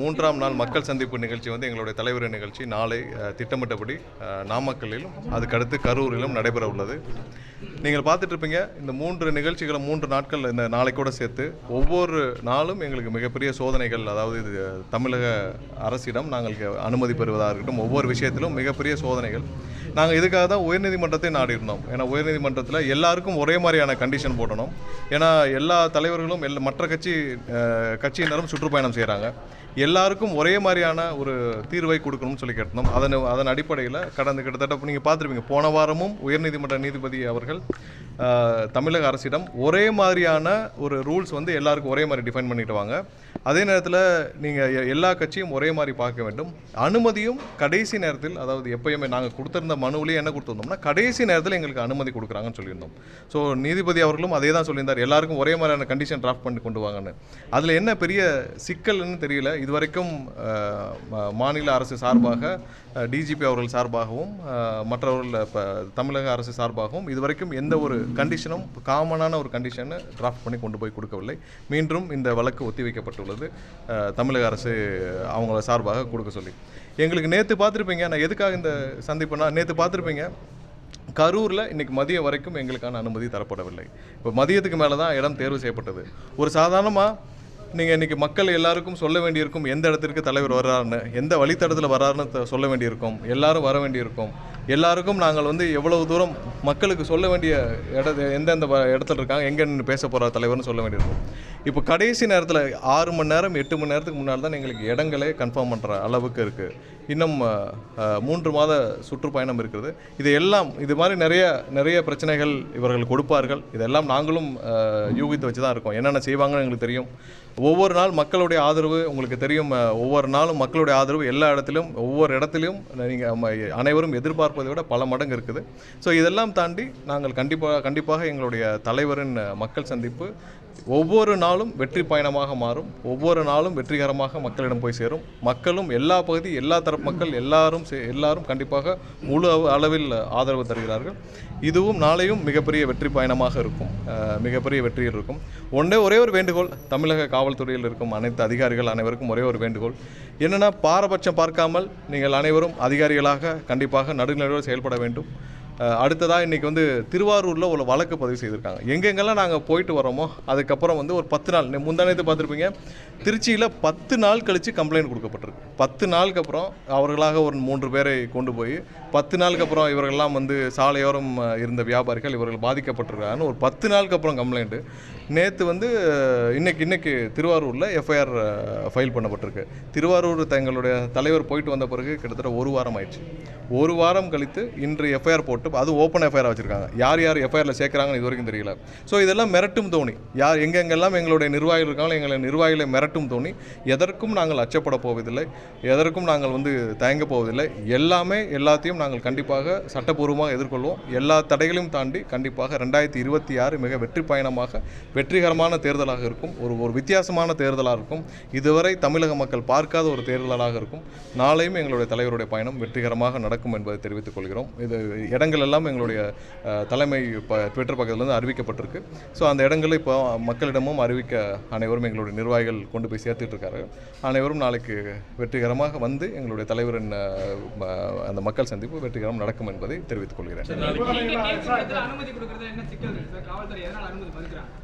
மூன்றாம் நாள் மக்கள் சந்திப்பு நிகழ்ச்சி வந்து எங்களுடைய தலைவர் நிகழ்ச்சி நாளை திட்டமிட்டபடி நாமக்கல்லிலும் அதுக்கடுத்து கரூரிலும் நடைபெற உள்ளது. நீங்கள் பார்த்துட்டு இருப்பீங்க, இந்த 3 நிகழ்ச்சிகளை 3 நாட்கள் இந்த நாளைக்கூட சேர்த்து ஒவ்வொரு நாளும் எங்களுக்கு மிகப்பெரிய சோதனைகள். அதாவது இது தமிழக அரசிடம் நாங்கள் அனுமதி பெறுவதாக இருக்கட்டும், ஒவ்வொரு விஷயத்திலும் மிகப்பெரிய சோதனைகள். நாங்கள் இதுக்காக தான் உயர்நீதிமன்றத்தை நாடி இருந்தோம். ஏன்னா உயர்நீதிமன்றத்தில் எல்லாருக்கும் ஒரே மாதிரியான கண்டிஷன் போடணும். ஏன்னா எல்லா தலைவர்களும் மற்ற கட்சியினரும் சுற்றுப்பயணம் செய்கிறாங்க. எல்லாருக்கும் ஒரே மாதிரியான ஒரு தீர்வை கொடுக்கணும்னு சொல்லி கேட்டோம். அதன் அடிப்படையில் கடந்த கிட்டத்தட்ட நீங்கள் பார்த்துருப்பீங்க, போன வாரமும் உயர்நீதிமன்ற நீதிபதி அவர்கள் தமிழக அரசிடம் ஒரே மாதிரியான ஒரு ரூல்ஸ் வந்து எல்லாருக்கும் ஒரே மாதிரி டிஃபைன் பண்ணிட்டு வாங்க. அதே நேரத்தில் நீங்கள் எல்லா கட்சியும் ஒரே மாதிரி பார்க்க வேண்டும். அனுமதியும் கடைசி நேரத்தில், அதாவது எப்பயுமே நாங்கள் கொடுத்துருந்த மனுவிலேயே என்ன கொடுத்துருந்தோம்னா கடைசி நேரத்தில் எங்களுக்கு அனுமதி கொடுக்குறாங்கன்னு சொல்லியிருந்தோம். ஸோ நீதிபதி அவர்களும் அதே தான் சொல்லியிருந்தார், எல்லாருக்கும் ஒரே மாதிரியான கண்டிஷன் டிராஃப்ட் பண்ணி கொண்டு வாங்கன்னு. அதில் என்ன பெரிய சிக்கல்னு தெரியல. இதுவரைக்கும் மாநில அரசு சார்பாக டிஜிபி அவர்கள் சார்பாகவும் மற்றவர்கள் இப்போ தமிழக அரசு சார்பாகவும் இதுவரைக்கும் எந்த ஒரு கண்டிஷனும் காமனான ஒரு கண்டிஷனை டிராஃப்ட் பண்ணி கொண்டு போய் கொடுக்கவில்லை. மீண்டும் இந்த வழக்கு ஒத்திவைக்கப்பட்டுள்ளது. தமிழக அரசு அவங்கள சார்பாக கொடுக்க சொல்லி எங்களுக்கு நேற்று பார்த்துருப்பீங்க. நான் எதுக்காக இந்த சந்திப்புனா, நேற்று பார்த்துருப்பீங்க கரூரில் இன்றைக்கி மதியம் வரைக்கும் எங்களுக்கான அனுமதி தரப்படவில்லை. இப்போ மதியத்துக்கு மேலே தான் இடம் தேர்வு செய்யப்பட்டது. ஒரு சாதாரணமாக நீங்கள் இன்றைக்கி மக்கள் எல்லாருக்கும் சொல்ல வேண்டியிருக்கும், எந்த இடத்திற்கு தலைவர் வர்றாருன்னு, எந்த வழித்தடத்தில் வர்றாருன்னு சொல்ல வேண்டியிருக்கும், எல்லாரும் வர வேண்டியிருக்கும். எல்லாருக்கும் நாங்கள் வந்து எவ்வளவு தூரம் மக்களுக்கு சொல்ல வேண்டிய எந்தெந்த இடத்துல இருக்காங்க, எங்கே நின்று பேச போகிற தலைவர்னு சொல்ல வேண்டியிருக்கும். இப்போ கடைசி நேரத்தில் 6 மணி நேரம் 8 மணி நேரத்துக்கு முன்னால் தான் எங்களுக்கு இடங்களே கன்ஃபார்ம் பண்ணுற அளவுக்கு இருக்குது. இன்னும் 3 மாத சுற்றுப்பயணம் இருக்குது. இது மாதிரி நிறைய பிரச்சனைகள் இவர்கள் கொடுப்பார்கள். இதெல்லாம் நாங்களும் யூகித்து வச்சு தான் இருக்கோம். என்னென்ன செய்வாங்கன்னு எங்களுக்கு தெரியும். ஒவ்வொரு நாள் மக்களுடைய ஆதரவு உங்களுக்கு தெரியும். ஒவ்வொரு நாளும் மக்களுடைய ஆதரவு எல்லா இடத்திலும், ஒவ்வொரு இடத்துலையும் நீங்கள் அனைவரும் எதிர்பார்ப்பதை விட பல மடங்கு இருக்குது. ஸோ இதெல்லாம் தாண்டி நாங்கள் கண்டிப்பாக எங்களுடைய தலைவரின் மக்கள் சந்திப்பு ஒவ்வொரு நாளும் வெற்றி பயணமாக மாறும். ஒவ்வொரு நாளும் வெற்றிகரமாக மக்களிடம் போய் சேரும். மக்களும் எல்லா பகுதி, எல்லா தரப்பு மக்கள் எல்லாரும் கண்டிப்பாக முழு அளவில் ஆதரவு தருகிறார்கள். இதுவும் நாளையும் மிகப்பெரிய வெற்றி பயணமாக இருக்கும். மிகப்பெரிய வெற்றியில் இருக்கும். ஒரே ஒரு வேண்டுகோள், தமிழக காவல்துறையில் இருக்கும் அனைத்து அதிகாரிகள் அனைவருக்கும் ஒரே ஒரு வேண்டுகோள் என்னென்னா, பாரபட்சம் பார்க்காமல் நீங்கள் அனைவரும் அதிகாரிகளாக கண்டிப்பாக நடுநிலையோடு செயல்பட வேண்டும். அடுத்ததாக இன்றைக்கி வந்து திருவாரூரில் ஒரு வழக்கு பதிவு செய்திருக்காங்க. எங்கெங்கெல்லாம் நாங்கள் போயிட்டு வரோமோ அதுக்கப்புறம் வந்து ஒரு 10 நாள், முந்தானத்து பார்த்துருப்பீங்க, திருச்சியில் 10 நாள் கழித்து கம்ப்ளைண்ட் கொடுக்கப்பட்டிருக்கு. 10 நாளுக்கு அப்புறம் அவர்களாக ஒரு 3 பேரை கொண்டு போய் 10 நாளுக்கு அப்புறம் இவர்கள்லாம் வந்து சாலையோரம் இருந்த வியாபாரிகள் இவர்கள் பாதிக்கப்பட்டிருக்காங்கன்னு ஒரு 10 நாளுக்கு அப்புறம் கம்ப்ளைண்ட்டு. நேற்று வந்து இன்னைக்கு திருவாரூரில் எஃப்ஐஆர் ஃபைல் பண்ணப்பட்டிருக்கு. திருவாரூர் தங்களுடைய தலைவர் போயிட்டு வந்த பிறகு கிட்டத்தட்ட 1 வாரம் ஆயிடுச்சு. 1 வாரம் கழித்து இன்று எஃப்ஐஆர் போட்டு, அது ஓப்பன் எஃப்ஐஆர் வச்சுருக்காங்க. யார் எஃப்ஐஆரில் சேர்க்குறாங்கன்னு இது வரைக்கும் தெரியல. ஸோ இதெல்லாம் மிரட்டும் தோணி, எங்கெங்கெல்லாம் எங்களுடைய நிர்வாகிகள் இருக்காங்களோ எங்களை நிர்வாகிகளை மிரட்டும் தோணி, எதற்கும் நாங்கள் அச்சப்பட போவதில்லை, எதற்கும் நாங்கள் வந்து தயங்க போவதில்லை. எல்லாத்தையும் நாங்கள் கண்டிப்பாக சட்டப்பூர்வமாக எதிர்கொள்வோம். எல்லா தடைகளையும் தாண்டி கண்டிப்பாக 2026 மிக வெற்றி பயணமாக, வெற்றிகரமான தேர்தலாக இருக்கும். ஒரு வித்தியாசமான தேர்தலாக இருக்கும். இதுவரை தமிழக மக்கள் பார்க்காத ஒரு தேர்தலாக இருக்கும். நாளையும் எங்களுடைய தலைவருடைய பயணம் வெற்றிகரமாக நடக்கும் என்பதை தெரிவித்துக் கொள்கிறோம். இது இடங்கள் எல்லாம் எங்களுடைய தலைமை ட்விட்டர் பக்கத்திலிருந்து அறிவிக்கப்பட்டிருக்கு. ஸோ அந்த இடங்களை இப்போ மக்களிடமும் அறிவிக்க அனைவரும் எங்களுடைய நிர்வாகிகள் கொண்டு போய் சேர்த்துட்டு இருக்காரு. அனைவரும் நாளைக்கு வெற்றிகரமாக வந்து எங்களுடைய தலைவரின் அந்த மக்கள் சந்திப்பு வெற்றிகரம் நடக்கும் என்பதை தெரிவித்துக் கொள்கிறேன்.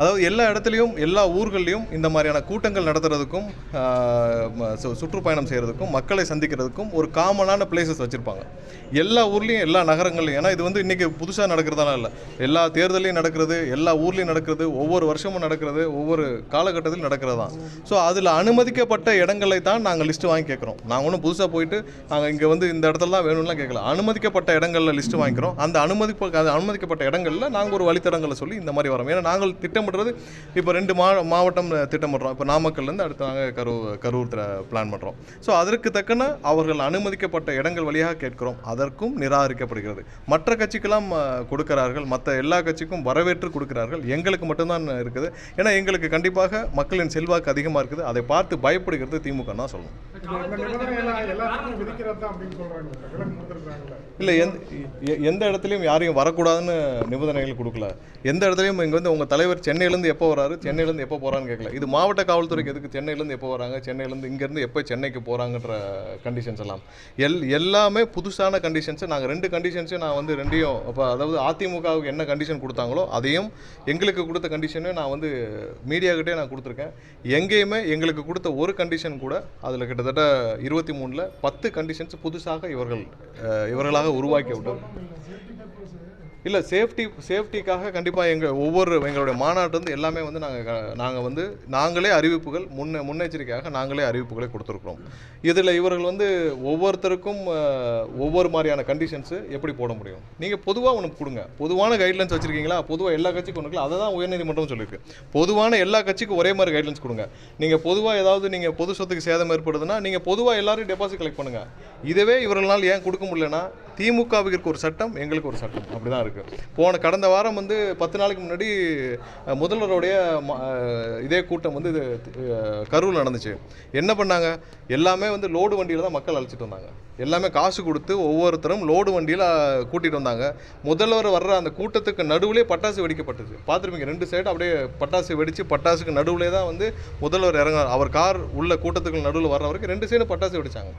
அதாவது எல்லா இடத்துலையும், எல்லா ஊர்களையும் இந்த மாதிரியான கூட்டங்கள் நடத்துறதுக்கும் சுற்றுப்பயணம் செய்கிறதுக்கும் மக்களை சந்திக்கிறதுக்கும் ஒரு காமனான பிளேசஸ் வச்சுருப்பாங்க. எல்லா ஊர்லேயும், எல்லா நகரங்கள்லையும். ஏன்னா இது வந்து இன்றைக்கி புதுசாக நடக்கிறதால இல்லை, எல்லா தேர்தலையும் நடக்கிறது, எல்லா ஊர்லேயும் நடக்கிறது, ஒவ்வொரு வருஷமும் நடக்கிறது, ஒவ்வொரு காலகட்டத்தில் நடக்கிறது தான். ஸோ அதில் அனுமதிக்கப்பட்ட இடங்களை தான் நாங்கள் லிஸ்ட்டு வாங்கி கேட்குறோம். நாங்கள் ஒன்றும் புதுசாக போயிட்டு நாங்கள் இங்கே வந்து இந்த இடத்துல தான் வேணும்லாம் கேட்கல. அனுமதிக்கப்பட்ட இடங்களில் லிஸ்ட்டு வாங்கிக்கிறோம். அந்த அனுமதிக்கப்பட்ட இடங்களில் நாங்கள் ஒரு வழித்தடங்களை சொல்லி இந்த மாதிரி வரோம். ஏன்னா நாங்கள் திட்டமிடுறது இப்போ 2 மாவட்டம் திட்டமிடுறோம். இப்போ நாமக்கல்லேருந்து அடுத்து நாங்கள் கரூர் பிளான் பண்ணுறோம். ஸோ அதற்கு தக்கன அவர்கள் அனுமதிக்கப்பட்ட இடங்கள் வழியாக கேட்கிறோம். அதற்கும் நிராகரிக்கப்படுகிறது. மற்ற கட்சிக்கெல்லாம் கொடுக்கிறார்கள், மற்ற எல்லா கட்சிக்கும் வரவேற்று கொடுக்கிறார்கள். எங்களுக்கு மட்டும்தான் இருக்குது. ஏன்னா எங்களுக்கு கண்டிப்பாக மக்களின் செல்வாக்கு அதிகமாக இருக்குது. அதை பார்த்து பயப்படுகிறது திமுக தான் சொல்லணும். இல்லை, எந்த இடத்துலையும் யாரையும் வரக்கூடாதுன்னு நிபந்தனைகள் கொடுக்கல. எந்த இடத்துலையும் இங்கே வந்து உங்கள் தலைவர் சென்னையிலேருந்து சென்னையிலேருந்து எப்போ வராரு, சென்னையிலேருந்து எப்போ போகிறான்னு கேட்கல. இது மாவட்ட காவல்துறைக்கு எதுக்கு சென்னையிலேருந்து எப்போ வராங்க, சென்னையிலேருந்து இங்கேருந்து எப்போ சென்னைக்கு போகிறாங்கன்ற கண்டிஷன்ஸ் எல்லாம் எல்லாமே புதுசான கண்டிஷன்ஸு. நாங்கள் 2 கண்டிஷன்ஸையும் நான் வந்து 2யும் அப்போ அதாவது அதிமுகவுக்கு என்ன கண்டிஷன் கொடுத்தாங்களோ அதையும் எங்களுக்கு கொடுத்த கண்டிஷனையும் நான் வந்து மீடியாக்கிட்டே நான் கொடுத்துருக்கேன். எங்கேயுமே எங்களுக்கு கொடுத்த ஒரு கண்டிஷன் கூட அதில் கிட்டத்தட்ட 23ல் 10 கண்டிஷன்ஸ் புதுசாக இவர்களாக உருவாக்கி விட்டோம். இல்லை, சேஃப்டிக்காக கண்டிப்பாக எங்களுடைய மாநாட்டிலிருந்து எல்லாமே வந்து நாங்கள் வந்து நாங்களே அறிவிப்புகள் முன்னெச்சரிக்கையாக நாங்களே அறிவிப்புகளை கொடுத்துருக்குறோம். இதில் இவர்கள் வந்து ஒவ்வொருத்தருக்கும் ஒவ்வொரு மாதிரியான கண்டிஷன்ஸு எப்படி போட முடியும்? நீங்கள் பொதுவாக ஒன்று கொடுங்க. பொதுவான கைட்லைன்ஸ் வச்சுருக்கீங்களா? பொதுவாக எல்லா கட்சிக்கும் ஒன்றுங்களா? அதை தான் உயர்நீதிமன்றம் சொல்லியிருக்கு. பொதுவான எல்லா கட்சிக்கும் ஒரே மாதிரி கைட்லைன்ஸ் கொடுங்க. நீங்கள் பொதுவாக ஏதாவது நீங்கள் பொது சொத்துக்கு சேதம் ஏற்படுதுன்னா நீங்கள் பொதுவாக எல்லாரும் டெபாசிட் கலெக்ட் பண்ணுங்கள். இதுவே இவர்களால் ஏன் கொடுக்க முடியலன்னா, திமுகவுக்கு ஒரு சட்டம், எங்களுக்கு ஒரு சட்டம், அப்படி தான் இருக்குது. கடந்த வாரம் வந்து 10 நாளைக்கு முன்னாடி முதல்வருடைய இதே கூட்டம் வந்து கரூரில் நடந்துச்சு. என்ன பண்ணாங்க? எல்லாமே வந்து லோடு வண்டியில் தான் மக்கள் அழைச்சிட்டு வந்தாங்க. எல்லாமே காசு கொடுத்து ஒவ்வொருத்தரும் லோடு வண்டியில் கூட்டிகிட்டு வந்தாங்க. முதல்வர் வர்ற அந்த கூட்டத்துக்கு நடுவுலேயே பட்டாசு வெடிக்கப்பட்டுச்சு. பார்த்துருப்பீங்க, 2 சைடு அப்படியே பட்டாசு வெடித்து பட்டாசுக்கு நடுவுலே தான் வந்து முதல்வர் இறங்கினார். அவர் கார் உள்ள கூட்டத்துக்கு நடுவில் வர்ற வரைக்கும் 2 சைடு பட்டாசு வெடிச்சாங்க.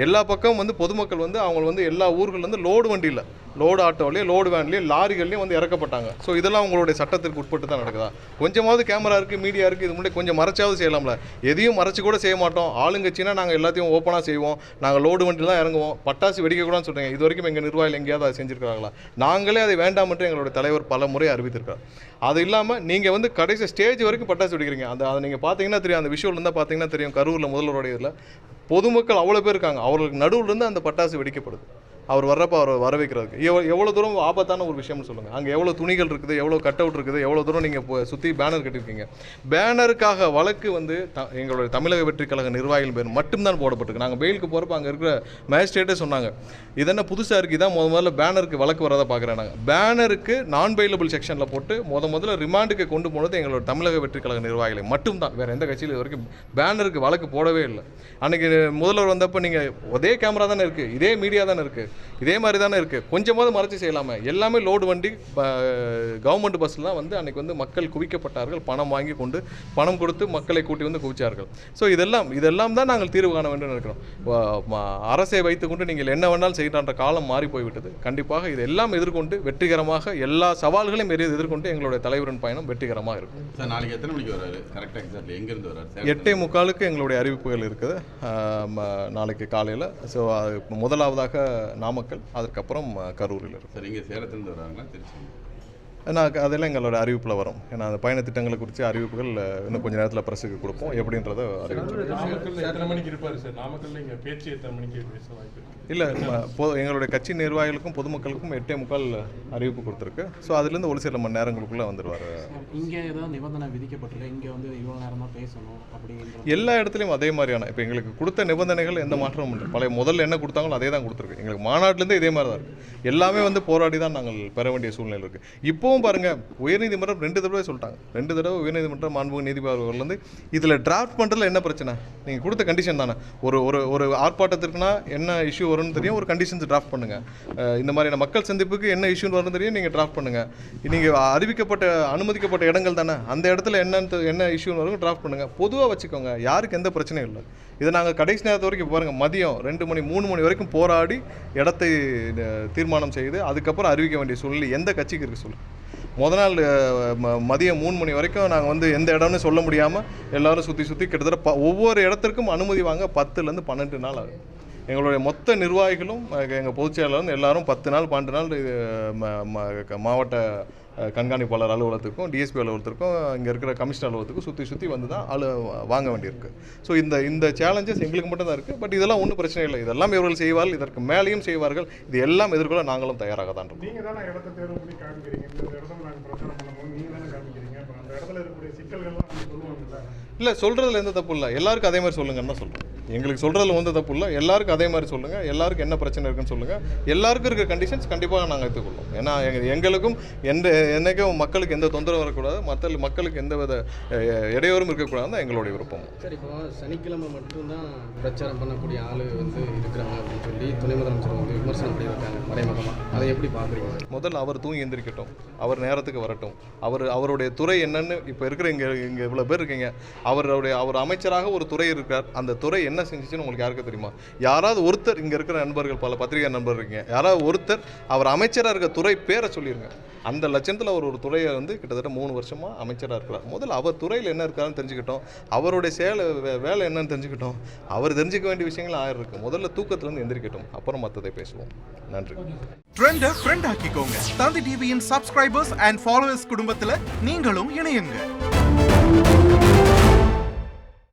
எல்லா பக்கம் வந்து பொதுமக்கள் வந்து அவங்க வந்து எல்லா ஊர்கள்லேருந்து லோடு வண்டியில், லோடு ஆட்டோவிலையும் லோடு வேன்லேயும் லாரிகள்லையும் வந்து இறக்கப்பட்டாங்க. ஸோ இதெல்லாம் உங்களுடைய சட்டத்திற்கு உட்பட்டு தான் நடக்குதா? கொஞ்சமாவது கேமரா இருக்குது, மீடியா இருக்குது, இது முன்னாடி கொஞ்சம் மறைச்சாவது செய்யலாம்ல. எதையும் மறைச்சி கூட செய்ய மாட்டோம். ஆளுங்கட்சினா நாங்கள் எல்லாத்தையும் ஓப்பனாக செய்வோம். நாங்கள் லோடு வண்டியில் தான் இறங்குவோம். பட்டாசு வெடிக்கக்கூடாதுன்னு சொல்கிறீங்க. இது வரைக்கும் எங்கள் நிர்வாகிகள் எங்கேயாவது அதை செஞ்சுருக்காங்களா? நாங்களே அதை வேண்டாம் என்று எங்களுடைய தலைவர் பல முறை அறிவித்திருக்கார். அது இல்லாமல் நீங்கள் வந்து கடைசி ஸ்டேஜ் வரைக்கும் பட்டாசு வெடிக்கிறீங்க. அதை நீங்கள் பார்த்தீங்கன்னா தெரியும், அந்த விஷுவல் இருந்தால் பார்த்தீங்கன்னா தெரியும். கரூரில் முதல்வருடைய இதில் பொதுமக்கள் அவ்வளோ பேர் இருக்காங்க. அவர்களுக்கு நடுவுலேருந்து அந்த பட்டாசு வெடிக்கப்படுது. அவர் வர்றப்போ அவர் வர வைக்கிறதுக்கு எவ்வளோ தூரம் ஆபத்தான ஒரு விஷயம்னு சொல்லுங்கள். அங்கே எவ்வளோ துணிகள் இருக்குது, எவ்வளோ கட் அவுட் இருக்குது, எவ்வளோ தூரம் நீங்கள் சுற்றி பேனர் கட்டியிருக்கீங்க. பேனருக்காக வழக்கு வந்து எங்களுடைய தமிழக வெற்றி கழக நிர்வாகிகள் பேர் மட்டும்தான் போடப்பட்டிருக்கு. நாங்கள் பெயிலுக்கு போகிறப்ப அங்கே இருக்கிற மேஜிஸ்ட்ரேட்டே சொன்னாங்க, இதென்ன புதுசாக இருக்குது, இதான் முதல்ல பேனருக்கு வழக்கு வரதை பார்க்குறேன். நாங்கள் பேனருக்கு நான் பெயிலபிள் செக்ஷனில் போட்டு முதல்ல ரிமாண்டுக்கு கொண்டு போனது எங்களோட தமிழக வெற்றி கழக நிர்வாகிகளை மட்டும்தான். வேறு எந்த கட்சியில் இது வரைக்கும் பேனருக்கு வழக்கு போடவே இல்லை. அன்றைக்கி முதல்வர் வந்தப்போ நீங்கள் அதே கேமரா தானே இருக்குது, இதே மீடியா தானே இருக்குது, இதே மாதிரி தானே இருக்குது, கொஞ்சமாவது மறைச்சி செய்யலாமே. எல்லாமே லோடு வண்டி கவர்மெண்ட் பஸ்ஸில் தான் வந்து அன்றைக்கி வந்து மக்கள் குவிக்கப்பட்டார்கள். பணம் வாங்கி கொண்டு பணம் கொடுத்து மக்களை கூட்டி வந்து குவிச்சார்கள். ஸோ இதெல்லாம் தான் நாங்கள் தீர்வு காண வேண்டும் இருக்கிறோம். அரசை வைத்துக்கொண்டு நீங்கள் என்ன வேணாலும் செய்கின்ற காலம் மாறி போய்விட்டது. கண்டிப்பாக இதெல்லாம் எதிர்கொண்டு வெற்றிகரமாக எல்லா சவால்களையும் எதிர்கொண்டு எங்களுடைய தலைவரின் பயணம் வெற்றிகரமாக இருக்கும். சார், நாளைக்கு எத்தனை மணிக்கு வராரு? கரெக்டாக எக்ஸாக்ட்லி எங்கேருந்து வராரு? 8:45 எங்களுடைய அறிவிப்புகள் இருக்குது நாளைக்கு காலையில். ஸோ முதலாவதாக நாமக்கல், அதுக்கப்புறம் கரூரில் இருக்கும். சார், இங்கே சேலத்துலேருந்து வராங்களா, திருச்சி? அதெல்லாம் எங்களோட அறிவிப்பில் வரும். ஏன்னா அந்த பயண திட்டங்களை குறித்து அறிவிப்புகள் இன்னும் கொஞ்சம் நேரத்தில் பிரஸுக்கு கொடுப்போம். எப்படின்றத இல்லை, எங்களுடைய கட்சி நிர்வாகிகளுக்கும் பொதுமக்களுக்கும் 8:45 அறிவிப்பு கொடுத்துருக்கு. ஸோ அதுலேருந்து ஒரு சில மணி நேரங்களுக்குள்ளே வந்துடுவார். இங்கே ஏதாவது நிபந்தனை விதிக்கப்பட்டிருக்கு, இங்கே வந்து இவ்வளோ நேரம் தான் பேசணும் அப்படிங்கிற எல்லா இடத்துலையும் அதே மாதிரியான இப்போ எங்களுக்கு கொடுத்த நிபந்தனைகள் எந்த மாற்றமும் இல்லை. பழைய முதல்ல என்ன கொடுத்தாங்களோ அதே தான் கொடுத்துருக்கு. எங்களுக்கு மாநாட்டிலேருந்து இதே மாதிரி தான் இருக்குது. எல்லாமே வந்து போராடி தான் நாங்கள் பெற வேண்டிய சூழ்நிலை இருக்குது. இப்போவும் பாருங்கள், உயர்நீதிமன்றம் 2 தடவை சொல்லிட்டாங்க. 2 தடவை உயர்நீதிமன்றம் மாண்புமிகு நீதிபதி அவர்கள் வந்து இதில் டிராஃப்ட் பண்ணுறதுல என்ன பிரச்சனை, நீங்கள் கொடுத்த கண்டிஷன் தானே. ஒரு ஆர்ப்பாட்டத்திற்குனா என்ன இஷ்யூ வரும்னு தெரியும், ஒரு கண்டிஷன்ஸ் டிராஃப்ட் பண்ணுங்கள். இந்த மாதிரியான மக்கள் சந்திப்புக்கு என்ன இஷ்யூன்னு வரும்னு தெரியும், நீங்கள் டிராஃப்ட் பண்ணுங்கள். நீங்கள் அனுமதிக்கப்பட்ட இடங்கள் தானே, அந்த இடத்துல என்ன இஷ்யூன்னு வரும் டிராஃப்ட் பண்ணுங்கள். பொதுவாக வச்சுக்கோங்க, யாருக்கு எந்த பிரச்சனையும் இல்லை. இதை நாங்கள் கடைசி நேரத்து வரைக்கும் பாருங்கள், மதியம் 2 மணி 3 மணி வரைக்கும் போராடி இடத்தை தீர்மானம் செய்து அதுக்கப்புறம் அறிவிக்க வேண்டிய சூழ்நிலை எந்த கட்சிக்கு இருக்குது சொல்லு. முதல் நாள் மதியம் 3 மணி வரைக்கும் நாங்கள் வந்து எந்த இடம்னு சொல்ல முடியாமல் எல்லோரும் சுற்றி கிட்டத்தட்ட ஒவ்வொரு இடத்திற்கும் அனுமதி வாங்க 10லேருந்து 12 நாள் ஆகும். எங்களுடைய மொத்த நிர்வாகிகளும் எங்கள் பொதுச் செயலாளரும் எல்லாரும் 10 நாள் 12 நாள் மாவட்ட கண்காணிப்பாளர் அலுவலகத்துக்கும் டிஎஸ்பி அலுவலகத்திற்கும் இங்கே இருக்கிற கமிஷனர் அலுவலகத்துக்கும் சுற்றி வந்து தான் வாங்க வேண்டியிருக்கு. ஸோ இந்த சேலஞ்சஸ் எங்களுக்கு மட்டும் தான் இருக்குது. பட் இதெல்லாம் ஒன்றும் பிரச்சனை இல்லை. இதெல்லாம் இவர்கள் செய்வார்கள், இதற்கு மேலேயும் செய்வார்கள். இது எல்லாம் எதிர்கொள்ள நாங்களும் தயாராக தான் இருக்கோம். நீங்கள் தானே இடத்த தேர்வு பண்ணி காமிக்கிறீங்க, இந்த இடத்துல நாங்கள் பிரச்சாரம் பண்ணும்போது நீங்கள் தானே காமிக்கிறீங்க. அப்புறம் அந்த இடத்துல இருக்கக்கூடிய சிக்கல்கள்லாம் சொல்லுவாங்கல்ல. இல்லை, சொல்கிறதுல எந்த தப்பு இல்லை. எல்லாருக்கும் அதே மாதிரி சொல்லுங்கன்னு தான் சொல்கிறோம். எங்களுக்கு சொல்கிறதுல வந்து தப்பு இல்லை. எல்லாருக்கும் அதே மாதிரி சொல்லுங்கள். எல்லாருக்கும் என்ன பிரச்சனை இருக்குன்னு சொல்லுங்கள். எல்லாருக்கும் இருக்கிற கண்டிஷன்ஸ் கண்டிப்பாக நாங்கள் எடுத்துக்கொள்வோம். ஏன்னா எங்களுக்கும் என்றைக்கும் மக்களுக்கு எந்த தொந்தரவு வரக்கூடாது, மக்களுக்கு எந்த வித இடையூறும் இருக்கக்கூடாது தான் எங்களுடைய விருப்பம். சரி, இப்போ சனிக்கிழமை மட்டும்தான் பிரச்சாரம் பண்ணக்கூடிய ஆள் வந்து இருக்கிறாங்க அப்படின்னு சொல்லி துணை முதலமைச்சர் வந்து விமர்சனம் பண்ணியிருக்காங்க மறைமுகமாக. அதை எப்படி பார்க்குறீங்க? முதல்ல அவர் தூங்கி எந்திரிக்கட்டும், அவர் நேரத்துக்கு வரட்டும். அவருடைய துறை என்னன்னு இப்போ இருக்கிற இங்கே இவ்வளோ பேர் இருக்கீங்க. அவர் அமைச்சராக ஒரு துறை இருக்கார். அந்த துறை என்ன செஞ்சுச்சுன்னு உங்களுக்கு யாருக்கு தெரியுமா? யாராவது ஒருத்தர், இங்கே இருக்கிற நண்பர்கள், பல பத்திரிகை நண்பர் இருக்கீங்க, யாராவது ஒருத்தர் அவர் அமைச்சராக இருக்க துறை பேரை சொல்லிடுங்க. அந்த லட்சத்தில் அவர் ஒரு துறையை வந்து கிட்டத்தட்ட 3 வருஷமாக அமைச்சராக இருக்கிறார். முதல்ல அவர் துறையில் என்ன இருக்காருன்னு தெரிஞ்சுக்கிட்டோம். அவருடைய வேலை என்னன்னு தெரிஞ்சுக்கிட்டோம். அவர் தெரிஞ்சுக்க வேண்டிய விஷயங்கள் 1000 இருக்குது. முதல்ல தூக்கத்துலேருந்து எந்திரிக்கட்டும், அப்புறம் மற்றதை பேசுவோம். நன்றி. ட்ரெண்டை ஃப்ரெண்ட் ஆக்கிக்கோங்க. தந்தி டிவியின் சப்ஸ்கிரைபர்ஸ் அண்ட் ஃபாலோவர்ஸ் குடும்பத்தில் நீங்களும் இணையுங்க.